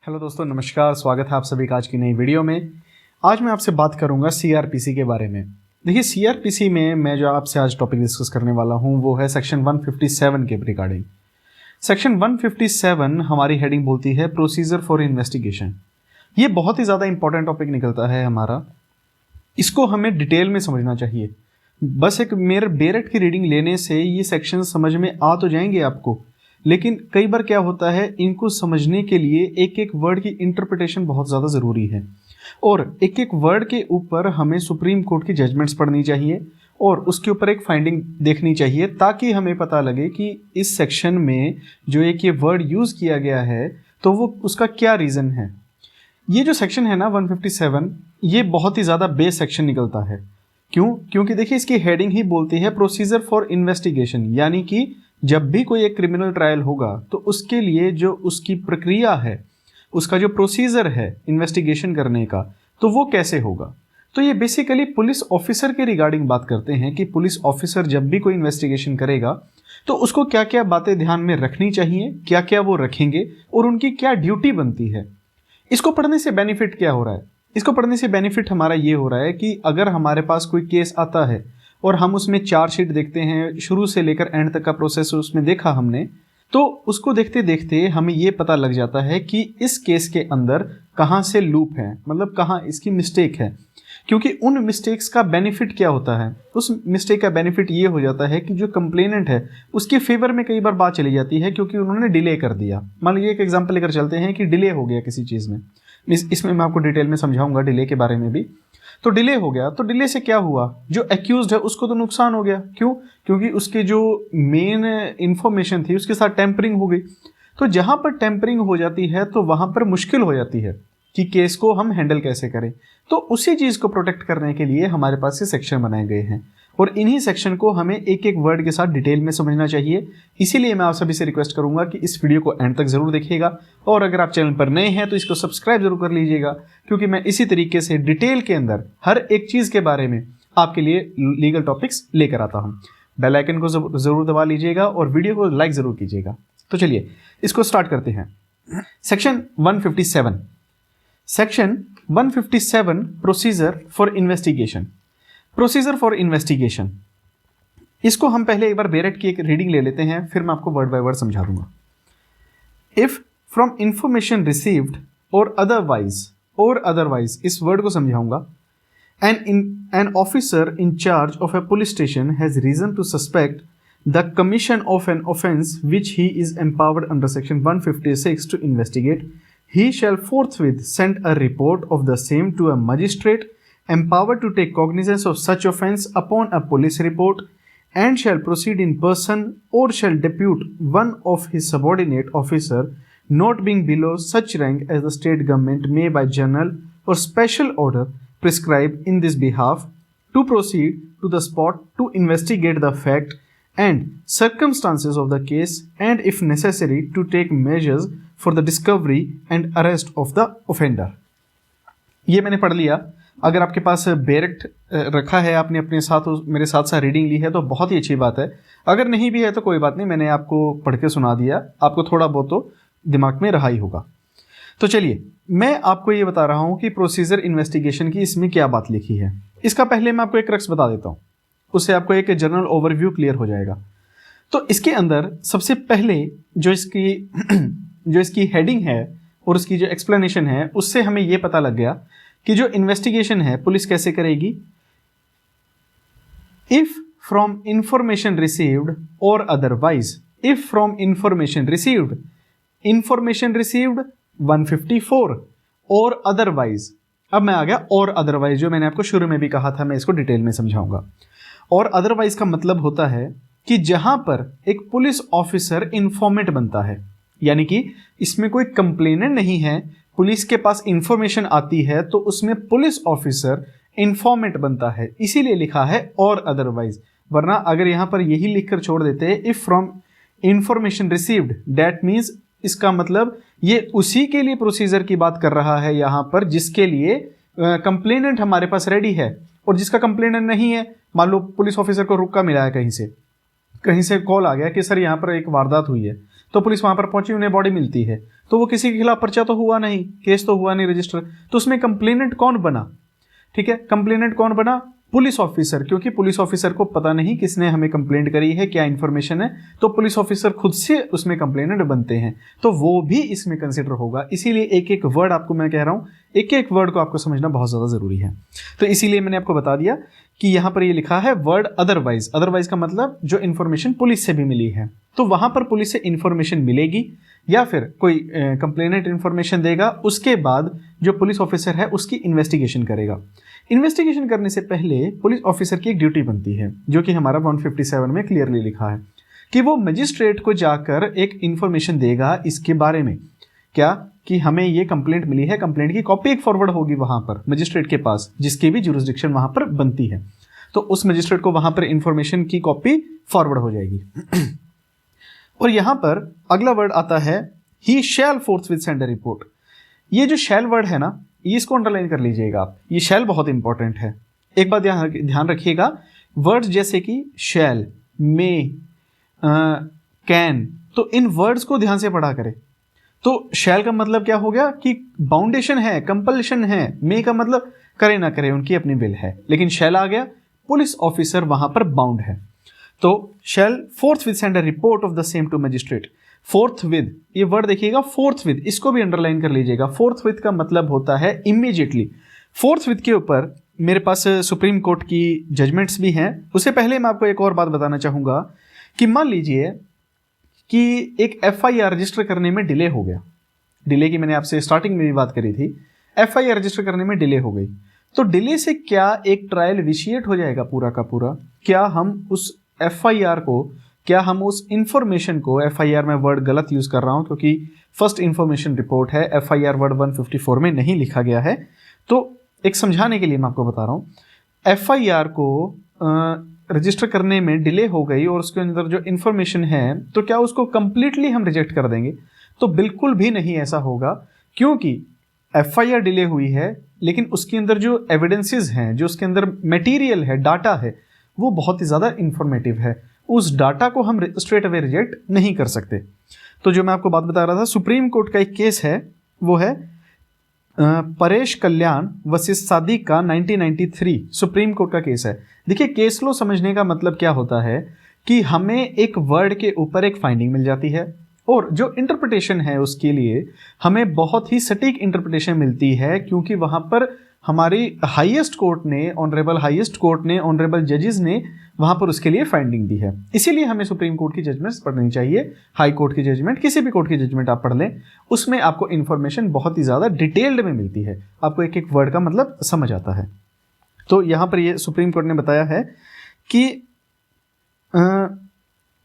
Hello दोस्तों, नमस्कार। स्वागत है आप सभी का आज की नई वीडियो में। आज मैं आपसे बात करूंगा सीआरपीसी के बारे में। देखिए, सीआरपीसी में मैं जो आपसे आज टॉपिक डिस्कस करने वाला हूं वो है सेक्शन 157 के रिगार्डिंग। सेक्शन 157 हमारी हेडिंग बोलती है प्रोसीजर फॉर इन्वेस्टिगेशन। ये बहुत ही ज़्यादा इंपॉर्टेंट टॉपिक निकलता है हमारा। इसको हमें डिटेल में समझना चाहिए। बस एक मेरे बेरट की रीडिंग लेने से ये सेक्शन समझ में आ तो जाएंगे आपको, लेकिन कई बार क्या होता है, इनको समझने के लिए एक एक वर्ड की इंटरप्रिटेशन बहुत ज़्यादा ज़रूरी है और एक एक वर्ड के ऊपर हमें सुप्रीम कोर्ट की जजमेंट्स पढ़नी चाहिए और उसके ऊपर एक फाइंडिंग देखनी चाहिए, ताकि हमें पता लगे कि इस सेक्शन में जो एक ये वर्ड यूज़ किया गया है तो वो उसका क्या रीज़न है। ये जो सेक्शन है ना 157, ये बहुत ही ज़्यादा बेस सेक्शन निकलता है। क्यों? क्योंकि देखिए, इसकी हेडिंग ही बोलती है प्रोसीजर फॉर इन्वेस्टिगेशन, यानी कि जब भी कोई एक क्रिमिनल ट्रायल होगा तो उसके लिए जो उसकी प्रक्रिया है, उसका जो प्रोसीजर है इन्वेस्टिगेशन करने का, तो वो कैसे होगा। तो ये बेसिकली पुलिस ऑफिसर के रिगार्डिंग बात करते हैं कि पुलिस ऑफिसर जब भी कोई इन्वेस्टिगेशन करेगा तो उसको क्या क्या बातें ध्यान में रखनी चाहिए, क्या क्या वो रखेंगे और उनकी क्या ड्यूटी बनती है। इसको पढ़ने से बेनिफिट क्या हो रहा है? इसको पढ़ने से बेनिफिट हमारा ये हो रहा है कि अगर हमारे पास कोई केस आता है और हम उसमें चार्जशीट देखते हैं, शुरू से लेकर एंड तक का प्रोसेस उसमें देखा हमने, तो उसको देखते देखते हमें ये पता लग जाता है कि इस केस के अंदर कहाँ से लूप है, मतलब कहाँ इसकी मिस्टेक है। क्योंकि उन मिस्टेक्स का बेनिफिट क्या होता है, उस मिस्टेक का बेनिफिट ये हो जाता है कि जो कंप्लेनेंट है उसके फेवर में कई बार बात चली जाती है, क्योंकि उन्होंने डिले कर दिया। मान लीजिए एक एग्जांपल लेकर चलते हैं कि डिले हो गया किसी चीज़ में। इसमें मैं आपको डिटेल में समझाऊंगा डिले के बारे में भी। तो डिले हो गया, तो डिले से क्या हुआ, जो एक्यूज्ड है उसको तो नुकसान हो गया। क्यों? क्योंकि उसके जो मेन इंफॉर्मेशन थी उसके साथ टेम्परिंग हो गई। तो जहां पर टेम्परिंग हो जाती है तो वहां पर मुश्किल हो जाती है कि केस को हम हैंडल कैसे करें। तो उसी चीज़ को प्रोटेक्ट करने के लिए हमारे पास ये सेक्शन बनाए गए हैं और इन्हीं सेक्शन को हमें एक एक वर्ड के साथ डिटेल में समझना चाहिए। इसीलिए मैं आप सभी से रिक्वेस्ट करूंगा कि इस वीडियो को एंड तक जरूर देखिएगा और अगर आप चैनल पर नए हैं तो इसको सब्सक्राइब जरूर कर लीजिएगा, क्योंकि मैं इसी तरीके से डिटेल के अंदर हर एक चीज़ के बारे में आपके लिए लीगल टॉपिक्स लेकर आता हूँ। बेल आइकन को जरूर दबा लीजिएगा और वीडियो को लाइक जरूर कीजिएगा। तो चलिए इसको स्टार्ट करते हैं। Section 157, section 157 procedure for investigation. Procedure for investigation, इसको हम पहले एक बार बेरट की एक रीडिंग ले लेते हैं, फिर मैं आपको वर्ड बाय वर्ड समझा दूंगा। इफ फ्रॉम इंफॉर्मेशन रिसीव्ड और अदरवाइज इस वर्ड को समझाऊंगा। An officer in charge of a police station has reason to suspect the commission of an offence which he is empowered under section 156 to investigate. He shall forthwith send a report of the same to a magistrate empowered to take cognizance of such offence upon a police report, and shall proceed in person or shall depute one of his subordinate officer not being below such rank as the state government may by general or special order prescribe in this behalf to proceed to the spot to investigate the fact and circumstances of the case, and if necessary to take measures for the discovery and arrest of the offender। ये मैंने पढ़ लिया। अगर आपके पास बेरट रखा है, आपने अपने साथ मेरे साथ रीडिंग ली है तो बहुत ही अच्छी बात है। अगर नहीं भी है तो कोई बात नहीं, मैंने आपको पढ़ के सुना दिया, आपको थोड़ा बहुत तो दिमाग में रहा ही होगा। तो चलिए मैं आपको ये बता रहा हूँ कि प्रोसीजर इन्वेस्टिगेशन की इसमें क्या बात लिखी है। इसका पहले मैं आपको एक रक्स बता देता हूँ, उससे आपको एक जनरल ओवरव्यू क्लियर हो जाएगा। तो इसके अंदर सबसे पहले जो इसकी हेडिंग है और उसकी जो एक्सप्लेनेशन है, उससे हमें ये पता लग गया कि जो इन्वेस्टिगेशन है पुलिस कैसे करेगी। इफ फ्रॉम इंफॉर्मेशन रिसीव्ड और otherwise, if from information received 154 और अदरवाइज। अब मैं आ गया और अदरवाइज, जो मैंने आपको शुरू में भी कहा था, मैं इसको डिटेल में समझाऊंगा। और अदरवाइज का मतलब होता है कि जहां पर एक पुलिस ऑफिसर इंफॉर्मेंट बनता है, यानी कि इसमें कोई कंप्लेनेंट नहीं है, पुलिस के पास इंफॉर्मेशन आती है तो उसमें पुलिस ऑफिसर इंफॉर्मेंट बनता है, इसीलिए लिखा है और अदरवाइज। वरना अगर यहां पर यही लिखकर छोड़ देते if from information received, that means इसका मतलब ये उसी के लिए प्रोसीजर की बात कर रहा है यहां पर जिसके लिए कंप्लेनेंट हमारे पास रेडी है, और जिसका कंप्लेनेंट नहीं है, मान लो पुलिस ऑफिसर को रुका मिला है, कहीं से कॉल आ गया कि सर यहाँ पर एक वारदात हुई है, तो पुलिस वहां पर पहुंची, उन्हें बॉडी मिलती है, तो वो किसी के खिलाफ पर्चा तो हुआ नहीं, केस तो हुआ नहीं रजिस्टर, तो उसमें कंप्लेनेंट कौन बना? ठीक है, कंप्लेनेंट कौन बना? पुलिस ऑफिसर, क्योंकि पुलिस ऑफिसर को पता नहीं किसने हमें कंप्लेंट करी है, क्या इंफॉर्मेशन है, तो पुलिस ऑफिसर खुद से उसमें कंप्लेनेंट बनते हैं, तो वो भी इसमें कंसिडर होगा। इसीलिए एक एक वर्ड आपको मैं कह रहा हूं, एक एक वर्ड को आपको समझना बहुत ज़्यादा ज़रूरी है। तो इसीलिए मैंने आपको बता दिया कि यहाँ पर ये लिखा है वर्ड अदरवाइज। अदरवाइज का मतलब जो इन्फॉर्मेशन पुलिस से भी मिली है, तो वहां पर पुलिस से इन्फॉर्मेशन मिलेगी या फिर कोई कंप्लेनेंट इन्फॉर्मेशन देगा, उसके बाद जो पुलिस ऑफिसर है उसकी इन्वेस्टिगेशन करेगा। इन्वेस्टिगेशन करने से पहले पुलिस ऑफिसर की एक ड्यूटी बनती है, जो कि हमारा 157 में क्लियरली लिखा है कि वो मजिस्ट्रेट को जाकर एक इन्फॉर्मेशन देगा इसके बारे में, क्या कि हमें ये कंप्लेंट मिली है, कंप्लेंट की कॉपी एक फॉरवर्ड होगी वहां पर मजिस्ट्रेट के पास, जिसकी भी जुरिस्डिक्शन वहां पर बनती है, तो उस मजिस्ट्रेट को वहां पर इन्फॉर्मेशन की कॉपी फॉरवर्ड हो जाएगी। और यहां पर अगला वर्ड आता है ही शैल फोर्थविथ सेंड अ रिपोर्ट। ये जो शैल वर्ड है ना, इसको अंडरलाइन कर लीजिएगा आप, ये शैल बहुत इंपॉर्टेंट है। एक बात ध्यान रखिएगा, वर्ड्स जैसे कि शैल, मे, कैन, तो इन वर्ड्स को ध्यान से पढ़ा करें। तो शैल का मतलब क्या हो गया कि बाउंडेशन है, कंपल्शन है। मे का मतलब करे ना करे उनकी अपनी विल है, लेकिन शैल आ गया, पुलिस ऑफिसर वहां पर बाउंड है। तो shall forthwith send a report of the same to magistrate. Forthwith, ये वर्ड देखिएगा, फोर्थ विद, इसको भी अंडरलाइन कर लीजिएगा। फोर्थ विद का मतलब होता है इमीडिएटली। फोर्थ विद के ऊपर मेरे पास सुप्रीम कोर्ट की जजमेंट्स भी हैं। उससे पहले मैं आपको एक और बात बताना चाहूंगा कि मान लीजिए कि एक एफआईआर रजिस्टर करने में डिले हो गया। डिले की मैंने आपसे स्टार्टिंग में भी बात करी थी, एफआईआर रजिस्टर करने में डिले हो गई, तो डिले से क्या एक ट्रायल विशिएट हो जाएगा पूरा का पूरा? क्या हम उस एफआईआर को, क्या हम उस इंफॉर्मेशन को, एफआईआर में वर्ड गलत यूज कर रहा हूं क्योंकि फर्स्ट इंफॉर्मेशन रिपोर्ट है, एफआईआर वर्ड 154 में नहीं लिखा गया है, तो एक समझाने के लिए मैं आपको बता रहा हूं। एफआईआर को रजिस्टर करने में डिले हो गई और उसके अंदर जो इन्फॉर्मेशन है, तो क्या उसको कंप्लीटली हम रिजेक्ट कर देंगे? तो बिल्कुल भी नहीं ऐसा होगा, क्योंकि एफआईआर डिले हुई है लेकिन उसके अंदर जो एविडेंसेस हैं, जो उसके अंदर मटेरियल है, डाटा है, वो बहुत ही ज़्यादा इंफॉर्मेटिव है। उस डाटा को हम स्ट्रेट अवे रिजेक्ट नहीं कर सकते। तो जो मैं आपको बात बता रहा था, सुप्रीम कोर्ट का एक केस है, वो है परेश कल्याण वर्सेस सादिक का 1993 सुप्रीम कोर्ट का केस है। देखिए, केस लो समझने का मतलब क्या होता है कि हमें एक वर्ड के ऊपर एक फाइंडिंग मिल जाती है और जो इंटरप्रिटेशन है उसके लिए हमें बहुत ही सटीक इंटरप्रिटेशन मिलती है, क्योंकि वहां पर हमारी हाईएस्ट कोर्ट ने, ऑनरेबल हाईएस्ट कोर्ट ने, ऑनरेबल जजेस ने वहां पर उसके लिए फाइंडिंग दी है। इसीलिए हमें सुप्रीम कोर्ट की जजमेंट्स पढ़नी चाहिए। हाई कोर्ट की जजमेंट, किसी भी कोर्ट की जजमेंट आप पढ़ लें, उसमें आपको इंफॉर्मेशन बहुत ही ज्यादा डिटेल्ड में मिलती है, आपको एक एक वर्ड का मतलब समझ आता है। तो यहां पर ये सुप्रीम कोर्ट ने बताया है कि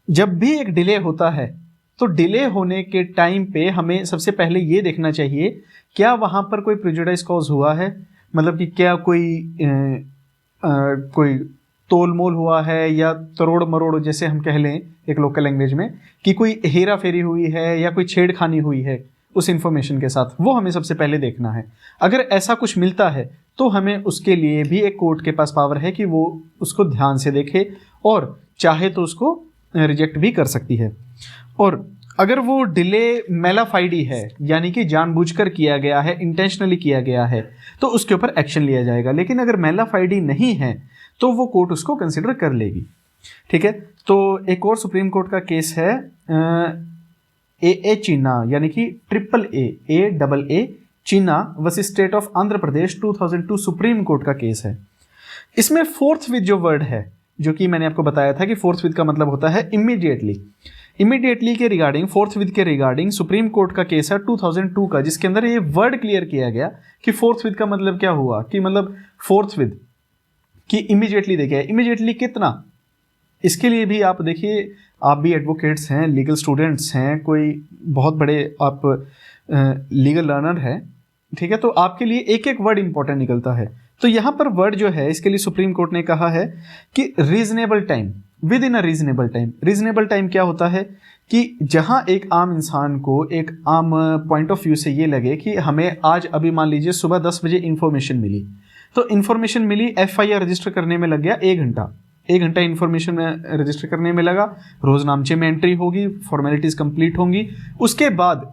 जब भी एक डिले होता है तो डिले होने के टाइम पे हमें सबसे पहले ये देखना चाहिए क्या वहां पर कोई प्रेजुडिस कॉज हुआ है, मतलब कि क्या कोई तोल मोल हुआ है या तरोड़ मरोड़, जैसे हम कह लें एक लोकल लैंग्वेज में, कि कोई हेरा फेरी हुई है या कोई छेड़खानी हुई है उस इंफॉर्मेशन के साथ, वो हमें सबसे पहले देखना है। अगर ऐसा कुछ मिलता है तो हमें उसके लिए भी एक कोर्ट के पास पावर है कि वो उसको ध्यान से देखे और चाहे तो उसको रिजेक्ट भी कर सकती है। और अगर वो डिले मेलाफाइडी है, यानी कि जानबूझकर किया गया है, इंटेंशनली किया गया है, तो उसके ऊपर एक्शन लिया जाएगा। लेकिन अगर मेलाफाइडी नहीं है तो वो कोर्ट उसको कंसिडर कर लेगी। ठीक है, तो एक और सुप्रीम कोर्ट का केस है ए चीना, यानी कि AAA चीना versus state of Andhra Pradesh 2002 supreme court का केस है। इसमें फोर्थ विद जो वर्ड है, जो कि मैंने आपको बताया था कि फोर्थ विद का मतलब होता है इमीडिएटली। इमीडिएटली के रिगार्डिंग, फोर्थ विद के रिगार्डिंग सुप्रीम कोर्ट का केस है 2002 का, जिसके अंदर ये वर्ड क्लियर किया गया कि फोर्थ विद का मतलब क्या हुआ, कि मतलब फोर्थ विद कि इमीडिएटली देखिए, इमीडिएटली कितना, इसके लिए भी आप देखिए, आप भी एडवोकेट्स हैं, लीगल स्टूडेंट्स हैं, कोई बहुत बड़े आप लीगल लर्नर हैं, ठीक है, तो आपके लिए एक एक वर्ड इंपॉर्टेंट निकलता है। तो यहाँ पर वर्ड जो है, इसके लिए सुप्रीम कोर्ट ने कहा है कि reasonable time, with in a reasonable time. Reasonable time क्या होता है कि जहां एक आम इंसान को एक आम पॉइंट ऑफ व्यू से ये लगे कि हमें आज अभी मान लीजिए सुबह 10 बजे इंफॉर्मेशन मिली, तो इंफॉर्मेशन मिली, एफआईआर रजिस्टर करने में लग गया 1 घंटा, 1 घंटा इन्फॉर्मेशन में रजिस्टर करने में लगा, रोज नामचे में एंट्री होगी, फॉर्मेलिटीज़ कंप्लीट होंगी। उसके बाद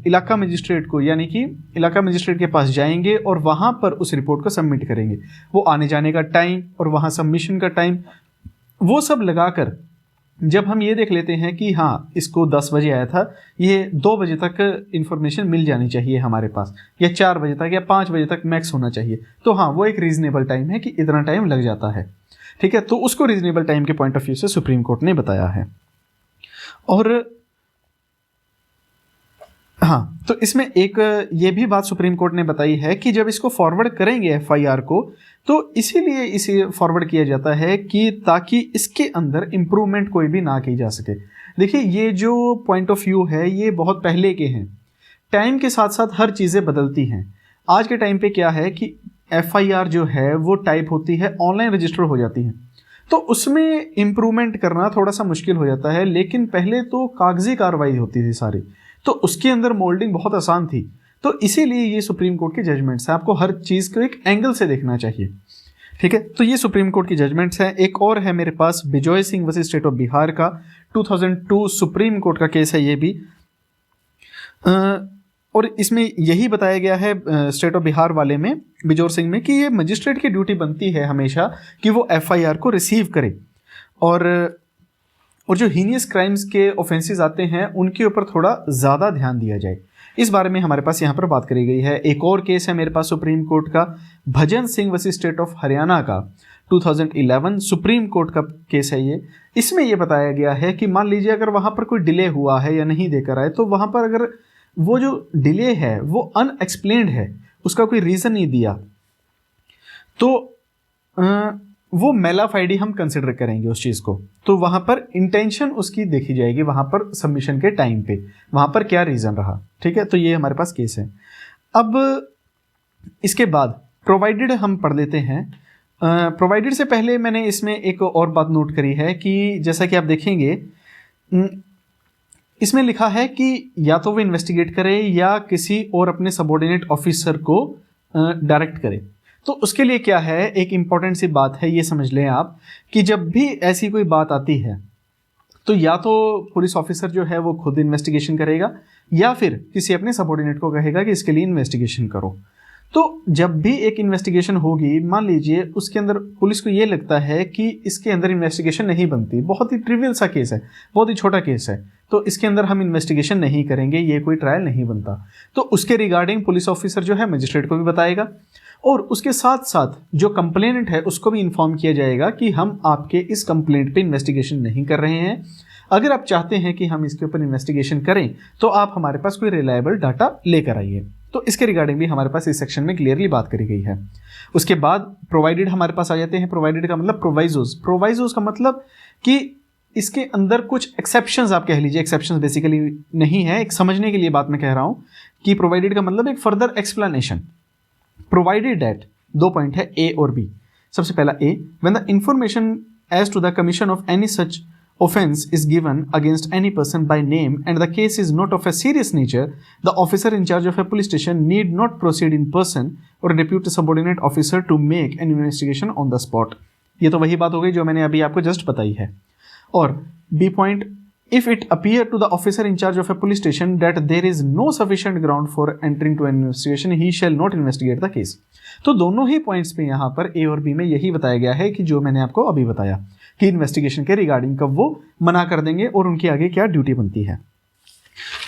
इलाका मजिस्ट्रेट को, यानी कि इलाका मजिस्ट्रेट के पास जाएंगे और वहाँ पर उस रिपोर्ट को सबमिट करेंगे। वो आने जाने का टाइम और वहाँ सबमिशन का टाइम, वो सब लगाकर जब हम ये देख लेते हैं कि हाँ इसको 10 बजे आया था, ये 2 बजे तक इन्फॉर्मेशन मिल जानी चाहिए हमारे पास, या 4 बजे तक या 5 बजे तक मैक्स होना चाहिए, तो हाँ वो एक रीजनेबल टाइम है कि इतना टाइम लग जाता है। ठीक है, तो उसको रीजनेबल टाइम के पॉइंट ऑफ व्यू से सुप्रीम कोर्ट ने बताया है। और हाँ, तो इसमें एक ये भी बात सुप्रीम कोर्ट ने बताई है कि जब इसको फॉरवर्ड करेंगे एफआईआर को, तो इसीलिए इसे फॉरवर्ड किया जाता है कि ताकि इसके अंदर इम्प्रूवमेंट कोई भी ना की जा सके। देखिए ये जो पॉइंट ऑफ व्यू है ये बहुत पहले के हैं, टाइम के साथ साथ हर चीज़ें बदलती हैं। आज के टाइम पे क्या है कि एफआईआर जो है वो टाइप होती है, ऑनलाइन रजिस्टर हो जाती है, तो उसमें इम्प्रूवमेंट करना थोड़ा सा मुश्किल हो जाता है। लेकिन पहले तो कागजी कार्रवाई होती थी सारी, तो उसके अंदर मोल्डिंग बहुत आसान थी। तो इसीलिए ये सुप्रीम कोर्ट की जजमेंट्स है, आपको हर चीज़ को एक एंगल से देखना चाहिए। ठीक है, तो ये सुप्रीम कोर्ट की जजमेंट्स हैं। एक और है मेरे पास Bijoy Singh versus state of Bihar का 2002 सुप्रीम कोर्ट का केस है ये भी। और इसमें यही बताया गया है स्टेट ऑफ बिहार वाले में, बिजोर सिंह में, कि ये मजिस्ट्रेट की ड्यूटी बनती है हमेशा कि वो एफआईआर को रिसीव करे, और जो हीनियस क्राइम्स के ऑफेंसेस आते हैं उनके ऊपर थोड़ा ज़्यादा ध्यान दिया जाए। इस बारे में हमारे पास यहाँ पर बात करी गई है। एक और केस है मेरे पास सुप्रीम कोर्ट का, Bhajan Singh versus state of Haryana का 2011 सुप्रीम कोर्ट का केस है ये। इसमें ये बताया गया है कि मान लीजिए अगर वहाँ पर कोई डिले हुआ है या नहीं देकर आए, तो वहाँ पर अगर वो जो डिले है वो अनएक्सप्लेन्ड है, उसका कोई रीज़न नहीं दिया, तो वो मेलाफाइडी हम कंसिडर करेंगे उस चीज़ को। तो वहाँ पर इंटेंशन उसकी देखी जाएगी, वहाँ पर सबमिशन के टाइम पे वहाँ पर क्या रीज़न रहा। ठीक है, तो ये हमारे पास केस है। अब इसके बाद प्रोवाइडेड हम पढ़ लेते हैं। प्रोवाइडेड से पहले मैंने इसमें एक और बात नोट करी है कि जैसा कि आप देखेंगे इसमें लिखा है कि या तो वो इन्वेस्टिगेट करे या किसी और अपने सबऑर्डिनेट ऑफिसर को डायरेक्ट करे। तो उसके लिए क्या है, एक इम्पॉर्टेंट सी बात है, ये समझ लें आप कि जब भी ऐसी कोई बात आती है तो या तो पुलिस ऑफिसर जो है वो खुद इन्वेस्टिगेशन करेगा या फिर किसी अपने सबऑर्डिनेट को कहेगा कि इसके लिए इन्वेस्टिगेशन करो। तो जब भी एक इन्वेस्टिगेशन होगी, मान लीजिए उसके अंदर पुलिस को ये लगता है कि इसके अंदर इन्वेस्टिगेशन नहीं बनती, बहुत ही ट्रिवियल सा केस है, बहुत ही छोटा केस है, तो इसके अंदर हम इन्वेस्टिगेशन नहीं करेंगे, ये कोई ट्रायल नहीं बनता, तो उसके रिगार्डिंग पुलिस ऑफिसर जो है मजिस्ट्रेट को भी बताएगा और उसके साथ साथ जो कंप्लेनेंट है उसको भी इन्फॉर्म किया जाएगा कि हम आपके इस कंप्लेंट पे इन्वेस्टिगेशन नहीं कर रहे हैं। अगर आप चाहते हैं कि हम इसके ऊपर इन्वेस्टिगेशन करें तो आप हमारे पास कोई रिलायबल डाटा लेकर आइए। तो इसके रिगार्डिंग भी हमारे पास इस सेक्शन में क्लियरली बात करी गई है। उसके बाद प्रोवाइडेड हमारे पास आ जाते हैं। प्रोवाइडेड का मतलब प्रोवाइजोज। प्रोवाइजोज का मतलब कि इसके अंदर कुछ एक्सेप्शंस, आप कह लीजिए, एक्सेप्शंस बेसिकली नहीं है, एक समझने के लिए बात मैं कह रहा हूँ कि प्रोवाइडेड का मतलब एक further explanation. Provided that, 2 point है ए और बी। सबसे पहला A, when the information as to the commission of any such offense is given against any person by name and the case is not of a serious nature, the officer in charge of a police station need not proceed in person or depute a subordinate officer to make an investigation on the spot। ये तो वही बात हो गई जो मैंने अभी आपको जस्ट बताई है। और B point, if it appear to the officer in charge of a police station that there is no sufficient ground for entering to an investigation, he shall not investigate the case। तो दोनों ही points पे यहाँ पर ए और B में यही बताया गया है कि जो मैंने आपको अभी बताया कि इन्वेस्टिगेशन के रिगार्डिंग कब वो मना कर देंगे और उनकी आगे क्या ड्यूटी बनती है।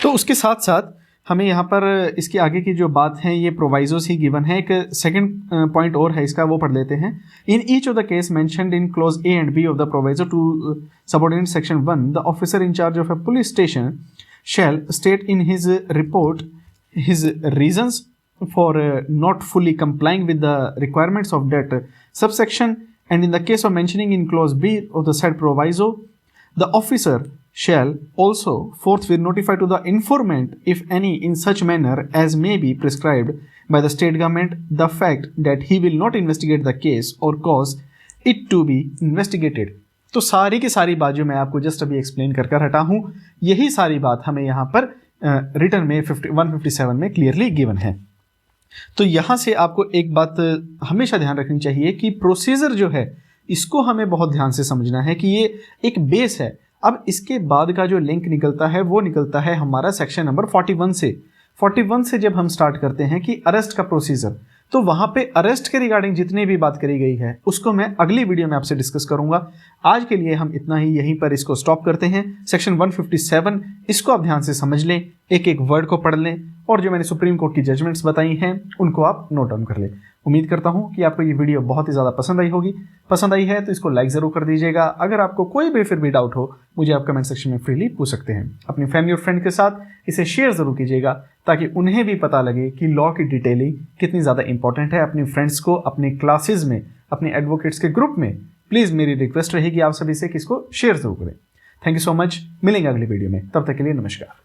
तो उसके साथ साथ हमें यहाँ पर इसके आगे की जो बात है ये प्रोवाइजोस ही गिवन है। एक सेकंड पॉइंट और है इसका, वो पढ़ लेते हैं। In each of the case mentioned in clause A and B of the proviso to subordinate section 1, the officer in charge of a police station shall state in his report his reasons for not fully complying with the requirements of that subsection, and in the case of mentioning in clause B of the said proviso, the officer shall also forthwith notify to the informant, if any, in such manner as may be prescribed by the state government, the fact that he will not investigate the case or cause it to be investigated। तो सारी की सारी बात जो मैं आपको just अभी explain कर हटा हूँ, यही सारी बात हमें यहाँ पर रिटर्न में 157 में क्लियरली गिवन है। तो यहाँ से आपको एक बात हमेशा ध्यान रखनी चाहिए कि प्रोसीजर जो है इसको हमें बहुत ध्यान से समझना है कि ये एक बेस है। अब इसके बाद का जो लिंक निकलता है वो निकलता है हमारा सेक्शन नंबर 41 से। 41 से जब हम स्टार्ट करते हैं कि अरेस्ट का प्रोसीजर, तो वहां पे अरेस्ट के रिगार्डिंग जितनी भी बात करी गई है उसको मैं अगली वीडियो में आपसे डिस्कस करूंगा। आज के लिए हम इतना ही, यहीं पर इसको स्टॉप करते हैं। सेक्शन 157 इसको आप ध्यान से समझ लें, एक एक वर्ड को पढ़ लें और जो मैंने सुप्रीम कोर्ट की जजमेंट्स बताई हैं उनको आप नोट डाउन कर लें। उम्मीद करता हूं कि आपको ये वीडियो बहुत ही ज़्यादा पसंद आई होगी। पसंद आई है तो इसको लाइक ज़रूर कर दीजिएगा। अगर आपको कोई भी फिर भी डाउट हो मुझे आप कमेंट सेक्शन में फ्रीली पूछ सकते हैं। अपनी फैमिली और फ्रेंड के साथ इसे शेयर ज़रूर कीजिएगा ताकि उन्हें भी पता लगे कि लॉ की डिटेलिंग कितनी ज़्यादा इंपॉर्टेंट है। अपनी फ्रेंड्स को अपनी क्लासेज में, अपने एडवोकेट्स के ग्रुप में प्लीज़ मेरी रिक्वेस्ट रहेगी आप सभी से कि इसको शेयर ज़रूर करें। Thank you so much. मिलेंगे अगली वीडियो में, तब तक के लिए नमस्कार।